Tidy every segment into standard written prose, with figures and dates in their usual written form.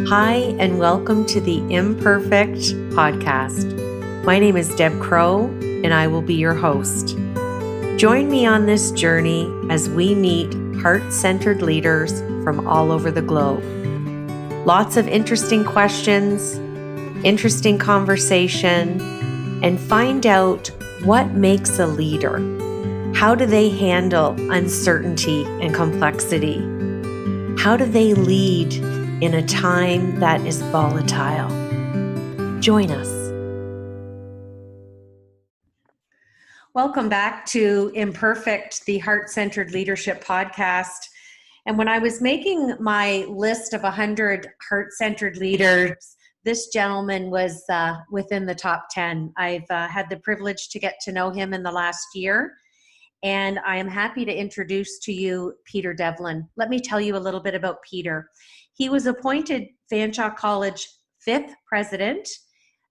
Hi, and welcome to the Imperfect podcast. My name is Deb Crow, and I will be your host. Join me on this journey as we meet heart-centered leaders from all over the globe. Lots of interesting questions, interesting conversation, and find out what makes a leader. How do they handle uncertainty and complexity? How do they lead in a time that is volatile? Join us. Welcome back to Imperfect, the Heart-Centered Leadership Podcast. And when I was making my list of 100 heart-centered leaders, this gentleman was within the top 10. I've had the privilege to get to know him in the last year, and I am happy to introduce to you Peter Devlin. Let me tell you a little bit about Peter. He was appointed Fanshawe College 5th president,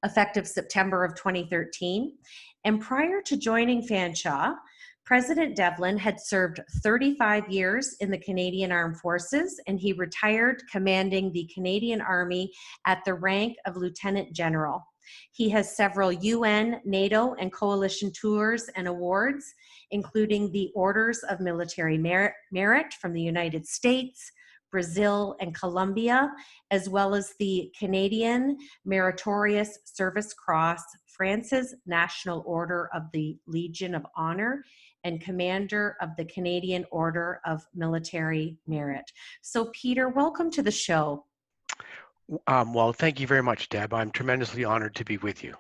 effective September of 2013. And prior to joining Fanshawe, President Devlin had served 35 years in the Canadian Armed Forces, and he retired commanding the Canadian Army at the rank of Lieutenant General. He has several UN, NATO, and Coalition tours and awards, including the Orders of Military Merit from the United States, Brazil, and Colombia, as well as the Canadian Meritorious Service Cross, France's National Order of the Legion of Honor, and Commander of the Canadian Order of Military Merit. So, Peter, welcome to the show. Well, thank you very much, Deb. I'm tremendously honored to be with you.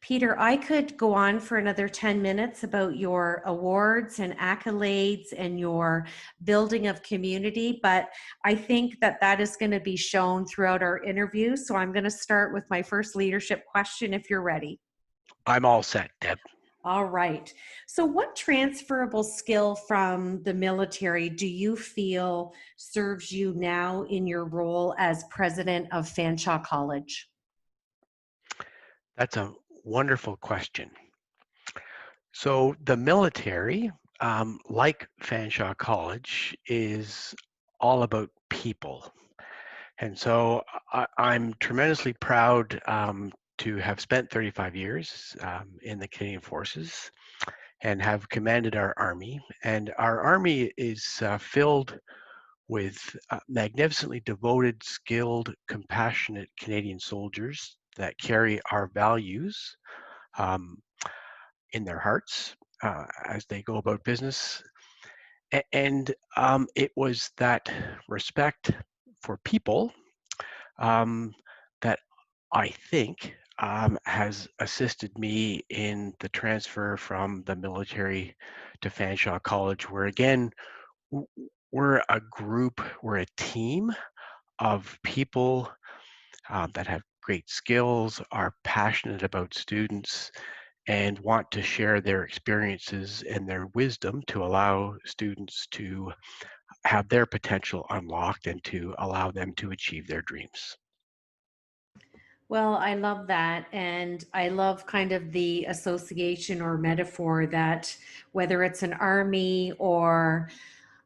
Peter, I could go on for another 10 minutes about your awards and accolades and your building of community, but I think that is going to be shown throughout our interview. So I'm going to start with my first leadership question if you're ready. I'm all set, Deb. All right. So what transferable skill from the military do you feel serves you now in your role as president of Fanshawe College? That's a wonderful question. So the military, like Fanshawe College, is all about people. And so I'm tremendously proud to have spent 35 years in the Canadian Forces and have commanded our Army. And our Army is filled with magnificently devoted, skilled, compassionate Canadian soldiers that carry our values in their hearts as they go about business. And it was that respect for people that I think has assisted me in the transfer from the military to Fanshawe College, where again, we're a group, we're a team of people that have great skills, are passionate about students, and want to share their experiences and their wisdom to allow students to have their potential unlocked and to allow them to achieve their dreams. Well, I love that. And I love kind of the association or metaphor that whether it's an army or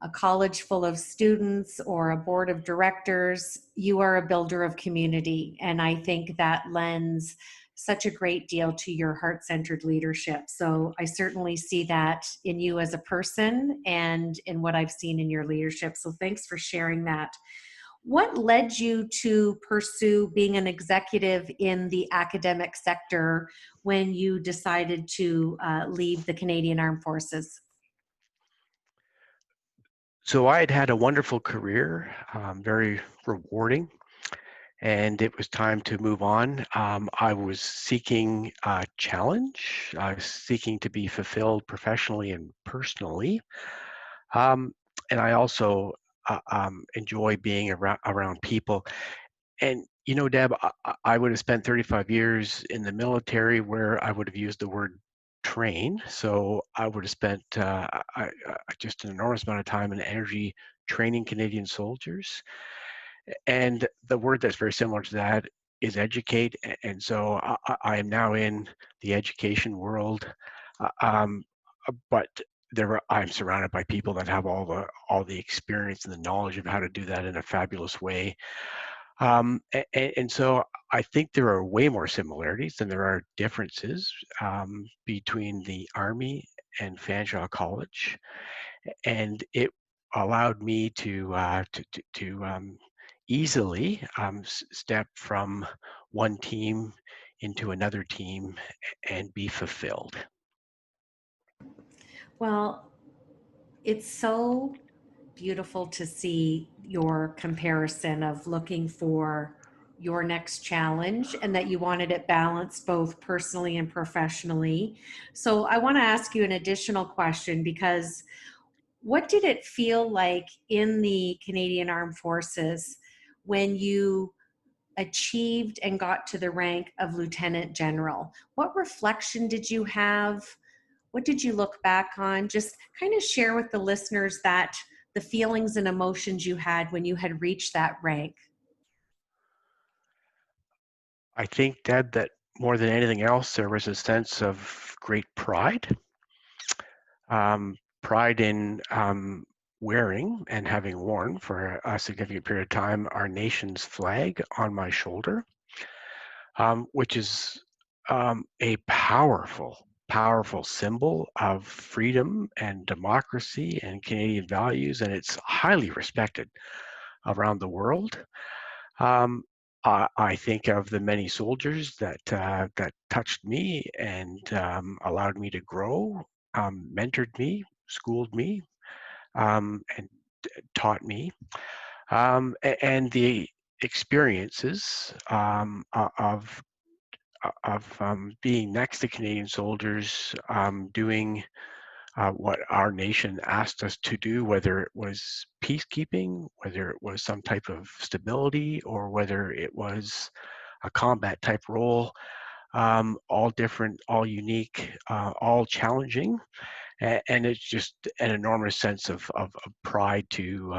a college full of students or a board of directors, you are a builder of community. And I think that lends such a great deal to your heart-centered leadership. So I certainly see that in you as a person and in what I've seen in your leadership. So thanks for sharing that. What led you to pursue being an executive in the academic sector when you decided to leave the Canadian Armed Forces? So I had had a wonderful career, very rewarding, and it was time to move on. I was seeking a challenge. I was seeking to be fulfilled professionally and personally. And I also enjoy being around people. And, you know, Deb, I would have spent 35 years in the military where I would have used the word train. So I would have spent just an enormous amount of time and energy training Canadian soldiers. And the word that's very similar to that is educate. And so I am now in the education world. Um, but I'm surrounded by people that have all the experience and the knowledge of how to do that in a fabulous way. And so I think there are way more similarities than there are differences between the Army and Fanshawe College, and it allowed me to easily step from one team into another team and be fulfilled. Well, it's so beautiful to see your comparison of looking for your next challenge and that you wanted it balanced both personally and professionally. So I want to ask you an additional question, because what did it feel like in the Canadian Armed Forces when you achieved and got to the rank of Lieutenant General? What reflection did you have? What did you look back on? Just kind of share with the listeners that the feelings and emotions you had when you had reached that rank. I think, Deb, that more than anything else, there was a sense of great pride. Pride in wearing and having worn for a significant period of time our nation's flag on my shoulder, which is a powerful symbol of freedom and democracy and Canadian values, and it's highly respected around the world. I think of the many soldiers that touched me and allowed me to grow, mentored me, schooled me, and taught me, and the experiences of being next to Canadian soldiers, doing what our nation asked us to do, whether it was peacekeeping, whether it was some type of stability, or whether it was a combat type role, all different, all unique, all challenging. And it's just an enormous sense of pride to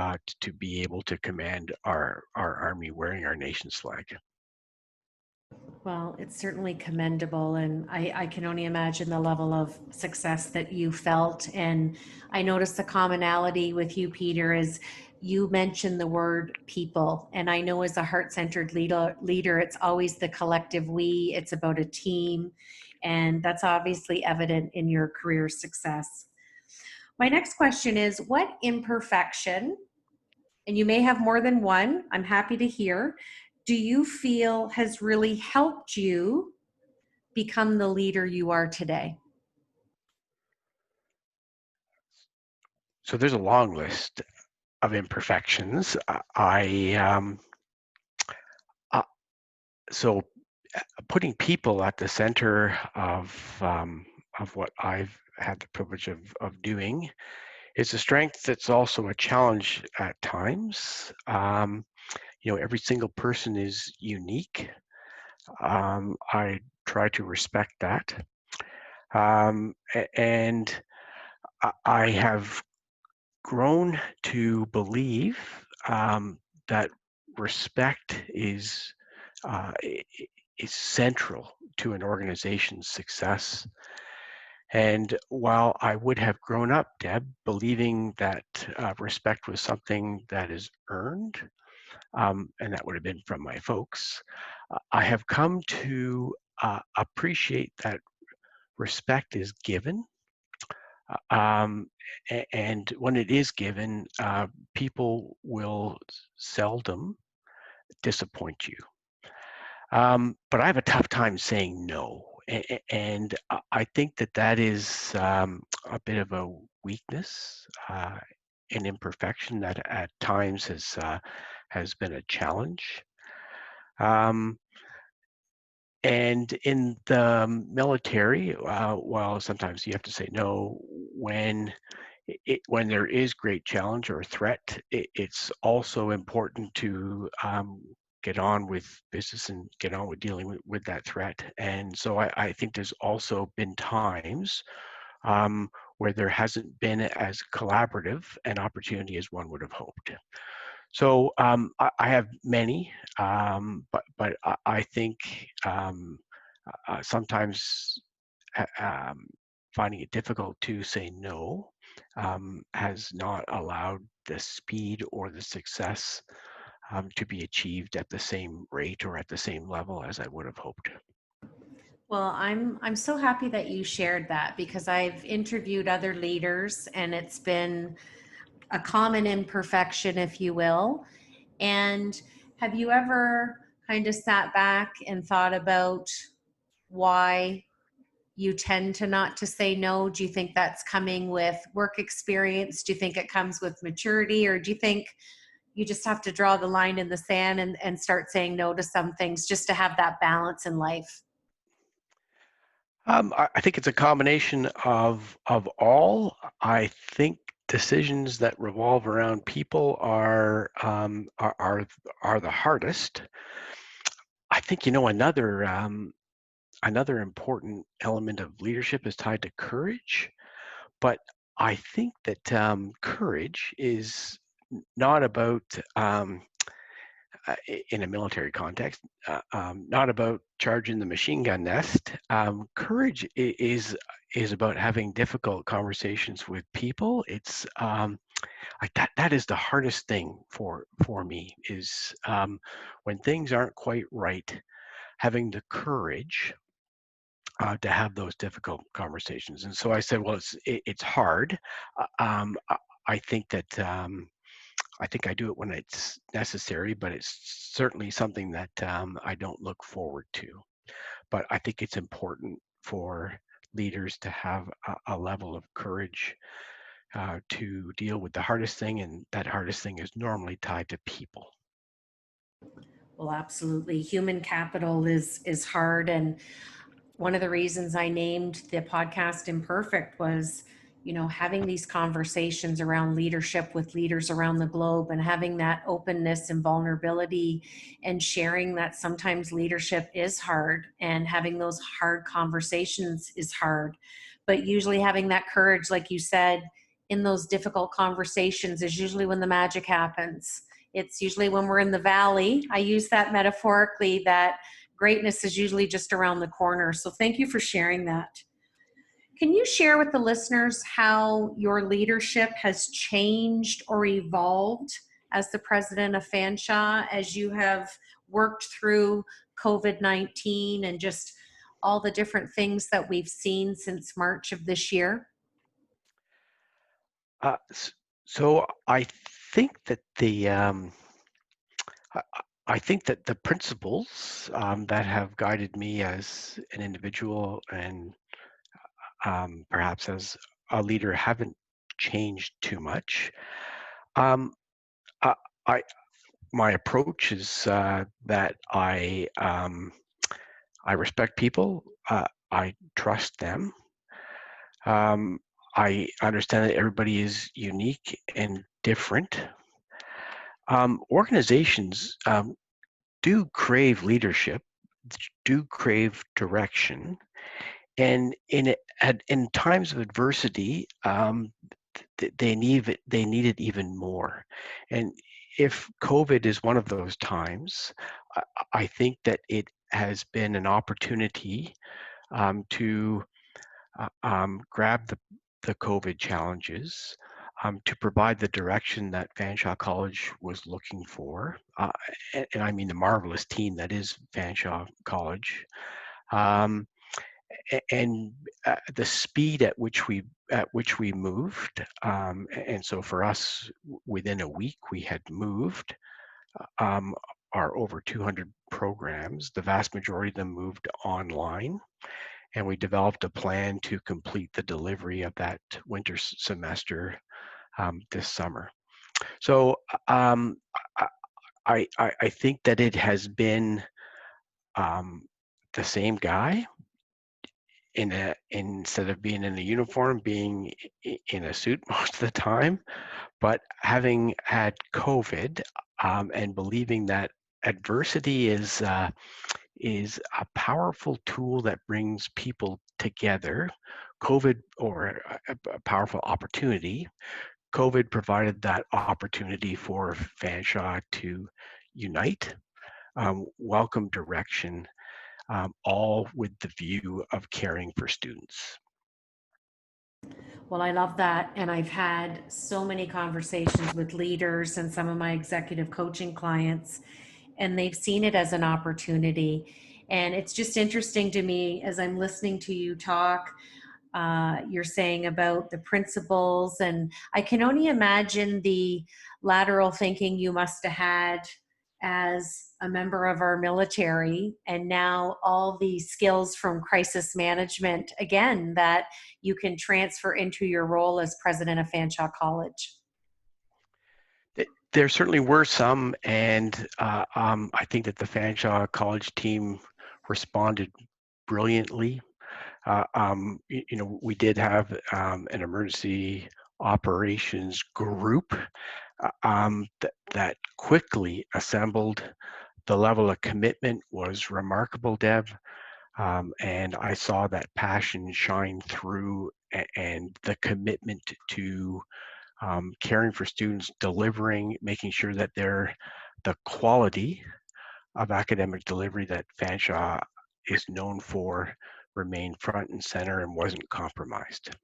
be able to command our army wearing our nation's flag. Well, it's certainly commendable, and I can only imagine the level of success that you felt. And I noticed the commonality with you, Peter, is you mentioned the word people. And I know as a heart-centered leader, it's always the collective we, it's about a team. And that's obviously evident in your career success. My next question is, what imperfection, and you may have more than one, I'm happy to hear, do you feel has really helped you become the leader you are today? So there's a long list of imperfections. Uh, so putting people at the center of what I've had the privilege of doing is a strength that's also a challenge at times. Every single person is unique. I try to respect that. And I have grown to believe that respect uh, is central to an organization's success. And while I would have grown up, Deb, believing that respect was something that is earned, and that would have been from my folks, I have come to appreciate that respect is given. Um, and when it is given, people will seldom disappoint you. But I have a tough time saying no. And I think that is a bit of a weakness, an imperfection that at times has been a challenge. And in the military, while sometimes you have to say no, when there is great challenge or threat, it's also important to get on with business and get on with dealing with that threat. And so I think there's also been times where there hasn't been as collaborative an opportunity as one would have hoped. So I have many, but I think sometimes finding it difficult to say no has not allowed the speed or the success to be achieved at the same rate or at the same level as I would have hoped. Well, I'm so happy that you shared that, because I've interviewed other leaders and it's been a common imperfection, if you will. And have you ever kind of sat back and thought about why you tend to not to say no? Do you think that's coming with work experience? Do you think it comes with maturity? Or do you think you just have to draw the line in the sand and start saying no to some things just to have that balance in life? I think it's a combination of all. I think decisions that revolve around people are the hardest. I think another important element of leadership is tied to courage, but I think that courage is not about in a military context, not about charging the machine gun nest. Courage is about having difficult conversations with people. It's like that is the hardest thing for me is when things aren't quite right, having the courage to have those difficult conversations. And so I said, well, it's hard. I think that I think I do it when it's necessary, but it's certainly something that I don't look forward to. But I think it's important for leaders to have a level of courage to deal with the hardest thing, and that hardest thing is normally tied to people. Well, absolutely. Human capital is hard. And one of the reasons I named the podcast Imperfect was, having these conversations around leadership with leaders around the globe, and having that openness and vulnerability, and sharing that sometimes leadership is hard and having those hard conversations is hard. But usually having that courage, like you said, in those difficult conversations is usually when the magic happens. It's usually when we're in the valley. I use that metaphorically, that greatness is usually just around the corner. So thank you for sharing that. Can you share with the listeners how your leadership has changed or evolved as the president of Fanshawe, as you have worked through COVID-19 and just all the different things that we've seen since March of this year? So think that the I I think that the principles that have guided me as an individual and perhaps as a leader haven't changed too much. Um, I, I my approach is that I respect people. I trust them. Um, I understand that everybody is unique and different. Organizations do crave leadership, do crave direction, and in times of adversity, they need it even more. And if COVID is one of those times, I, I think that it has been an opportunity to grab the COVID challenges, to provide the direction that Fanshawe College was looking for, and I mean the marvelous team that is Fanshawe College. Um, and the speed at which we moved, and so for us, within a week we had moved um, our over 200 programs. The vast majority of them moved online, and we developed a plan to complete the delivery of that winter semester this summer. So I think that it has been um, the same guy instead of being in a uniform, being in a suit most of the time. But having had COVID and believing that adversity is a powerful tool that brings people together. COVID, or a powerful opportunity. COVID provided that opportunity for Fanshawe to unite, welcome direction, all with the view of caring for students. Well, I love that. And I've had so many conversations with leaders and some of my executive coaching clients, and they've seen it as an opportunity. And it's just interesting to me as I'm listening to you talk. You're saying about the principles, and I can only imagine the lateral thinking you must have had as a member of our military, and now all the skills from crisis management again that you can transfer into your role as president of Fanshawe College. There certainly were some, and I think that the Fanshawe College team responded brilliantly. We did have an emergency operations group that quickly assembled. The level of commitment was remarkable, Deb, and I saw that passion shine through, and the commitment to caring for students, delivering, making sure that the quality of academic delivery that Fanshawe is known for remained front and center and wasn't compromised.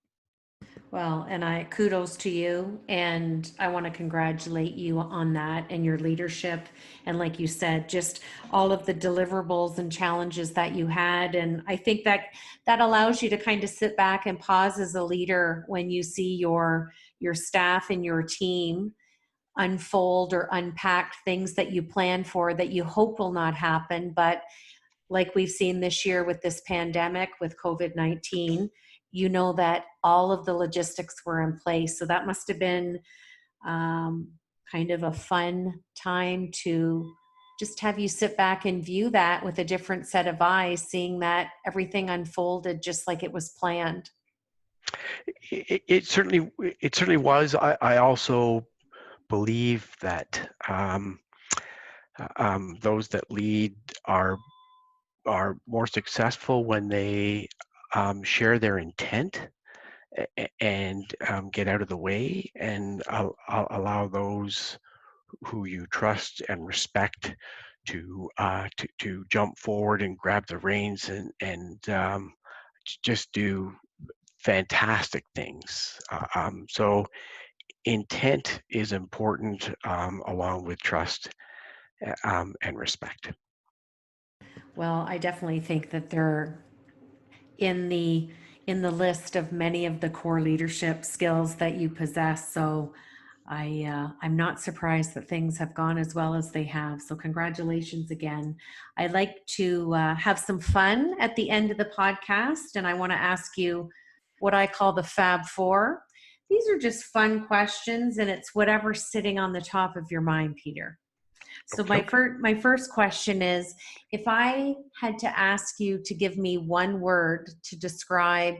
Well, and I kudos to you, and I want to congratulate you on that and your leadership. And like you said, just all of the deliverables and challenges that you had. And I think that that allows you to kind of sit back and pause as a leader when you see your staff and your team unfold or unpack things that you plan for that you hope will not happen, but like we've seen this year with this pandemic with COVID-19, you know that all of the logistics were in place. So that must have been kind of a fun time to just have you sit back and view that with a different set of eyes, seeing that everything unfolded just like it was planned. It certainly was. I also believe that those that lead are more successful when they share their intent and get out of the way and allow those who you trust and respect to jump forward and grab the reins and just do fantastic things. So intent is important, along with trust and respect. Well, I definitely think that they're in the list of many of the core leadership skills that you possess. So I'm not surprised that things have gone as well as they have. So congratulations again. I'd like to have some fun at the end of the podcast, and I want to ask you what I call the Fab Four. These are just fun questions, and it's whatever's sitting on the top of your mind, Peter. So Okay. my first question is, if I had to ask you to give me one word to describe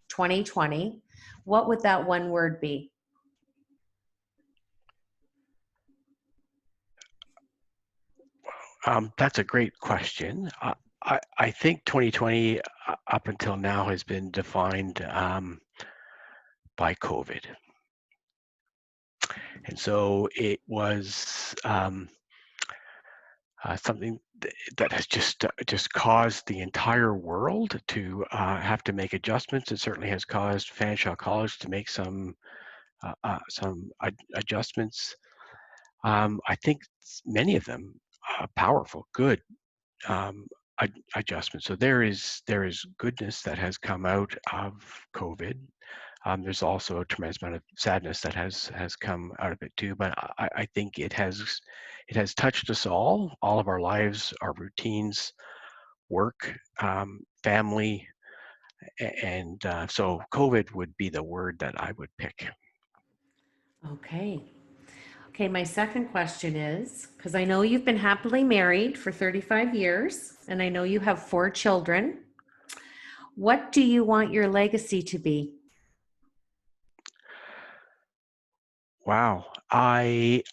2020, what would that one word be? That's a great question. I think 2020 up until now has been defined by COVID. And so it was something that has just caused the entire world to have to make adjustments. It certainly has caused Fanshawe College to make some adjustments. I think many of them powerful, good um, adjustments. So there is goodness that has come out of COVID. There's also a tremendous amount of sadness that has come out of it too. But I think it has touched us all of our lives, our routines, work, family, and so COVID would be the word that I would pick. Okay. Okay, my second question is, because I know you've been happily married for 35 years, and I know you have 4 children. What do you want your legacy to be? Wow, I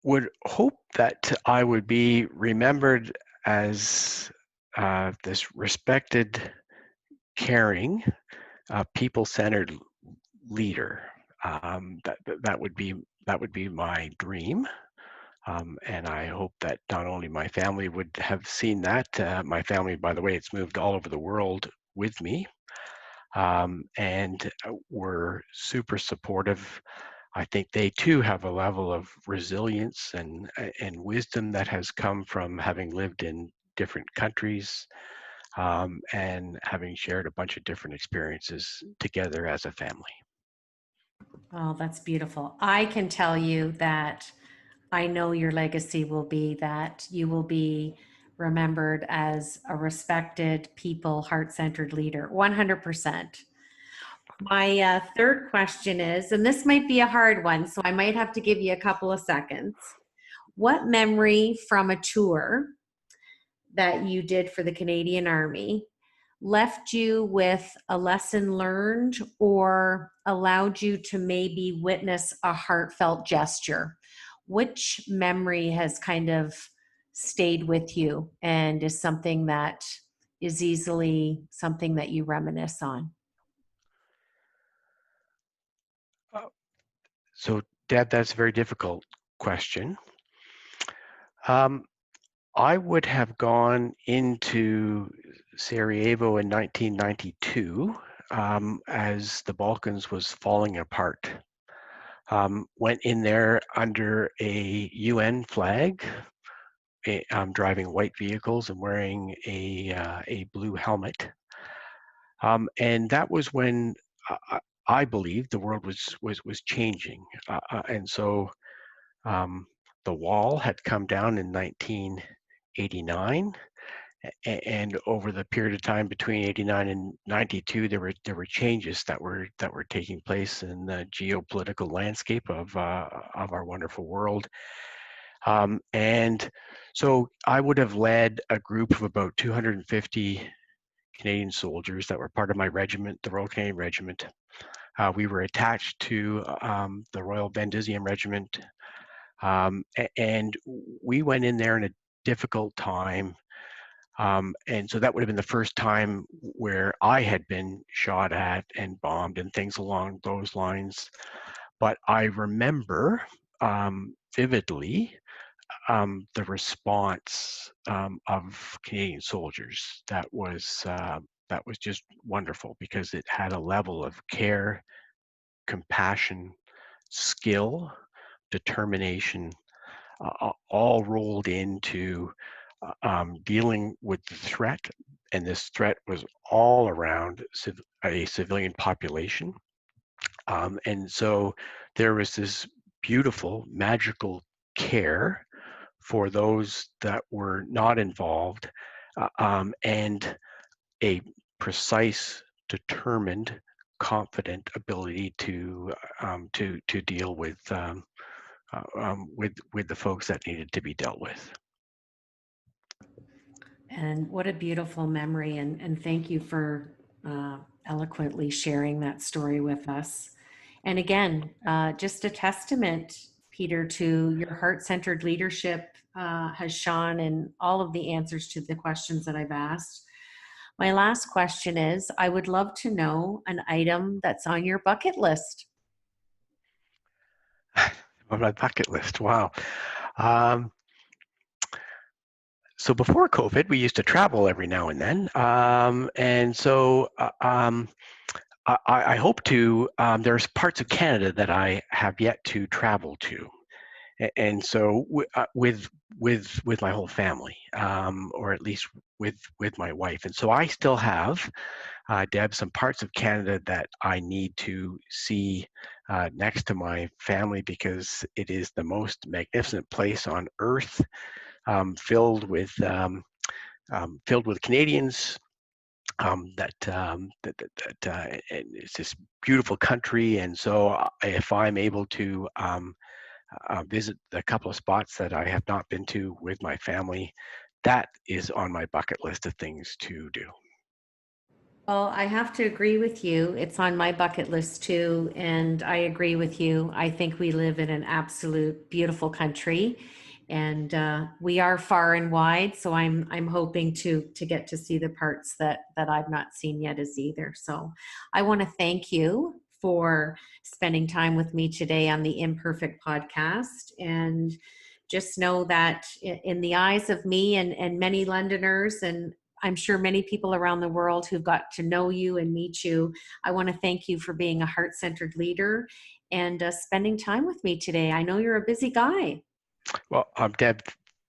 would hope that I would be remembered as this respected, caring, people-centered leader. That would be my dream, and I hope that not only my family would have seen that. My family, by the way, it's moved all over the world with me, and were super supportive. I think they too have a level of resilience and wisdom that has come from having lived in different countries, and having shared a bunch of different experiences together as a family. Oh, that's beautiful. I can tell you that I know your legacy will be that you will be remembered as a respected people, heart-centered leader, 100%. My third question is, and this might be a hard one, so I might have to give you a couple of seconds. What memory from a tour that you did for the Canadian Army left you with a lesson learned or allowed you to maybe witness a heartfelt gesture? Which memory has kind of stayed with you and is something that is easily something that you reminisce on? So, Deb, that's a very difficult question. Um, I would have gone into Sarajevo in 1992, as the Balkans was falling apart. Went in there under a UN flag, driving white vehicles and wearing a blue helmet. And that was when I believe the world was changing. And so um, the wall had come down in 1989, and over the period of time between 89 and 92, there were changes that were taking place in the geopolitical landscape of our wonderful world. And so I would have led a group of about 250 Canadian soldiers that were part of my regiment, the Royal Canadian Regiment. We were attached to the Royal Bendisium Regiment, and we went in there in a difficult time. And so that would have been the first time where I had been shot at and bombed and things along those lines. But I remember vividly the response of Canadian soldiers that was just wonderful, because it had a level of care, compassion, skill, determination, all rolled into dealing with the threat. And this threat was all around a civilian population. And so there was this beautiful, magical care for those that were not involved, and a precise, determined, confident ability to deal with the folks that needed to be dealt with. And what a beautiful memory. And thank you for eloquently sharing that story with us. And again, just a testament, Peter, to your heart-centered leadership has shone in all of the answers to the questions that I've asked. My last question is, I would love to know an item that's on your bucket list. On my bucket list, wow. So before COVID, we used to travel every now and then. And so I hope to, there's parts of Canada that I have yet to travel to. And so with my whole family, or at least with my wife. And so I still have, Deb, some parts of Canada that I need to see next to my family, because it is the most magnificent place on earth, filled with Canadians. It's this beautiful country, and so if I'm able to visit a couple of spots that I have not been to with my family, that is on my bucket list of things to do. Well, I have to agree with you. It's on my bucket list too, and I agree with you. I think we live in an absolute beautiful country, and we are far and wide. So I'm hoping to get to see the parts that I've not seen yet as either. So I want to thank you for spending time with me today on the Imperfect podcast, and just know that in the eyes of me and many Londoners and I'm sure many people around the world who've got to know you and meet you. I want to thank you for being a heart-centered leader and spending time with me today. I know you're a busy guy. Well, Deb,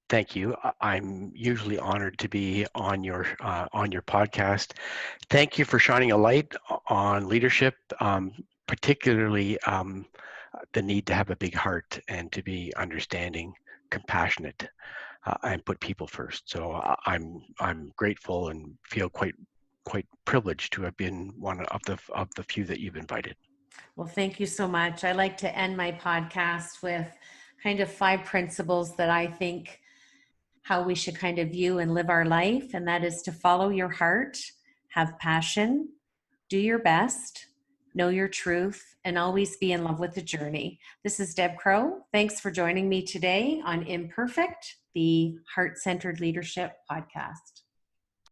thank you. I'm usually honored to be on your podcast. Thank you for shining a light on leadership, particularly the need to have a big heart and to be understanding, compassionate, and put people first. So I'm grateful and feel quite privileged to have been one of the few that you've invited. Well, thank you so much. I like to end my podcast with kind of 5 principles that I think how we should kind of view and live our life. And that is to follow your heart, have passion, do your best, know your truth, and always be in love with the journey. This is Deb Crow. Thanks for joining me today on Imperfect, the Heart-Centered Leadership Podcast.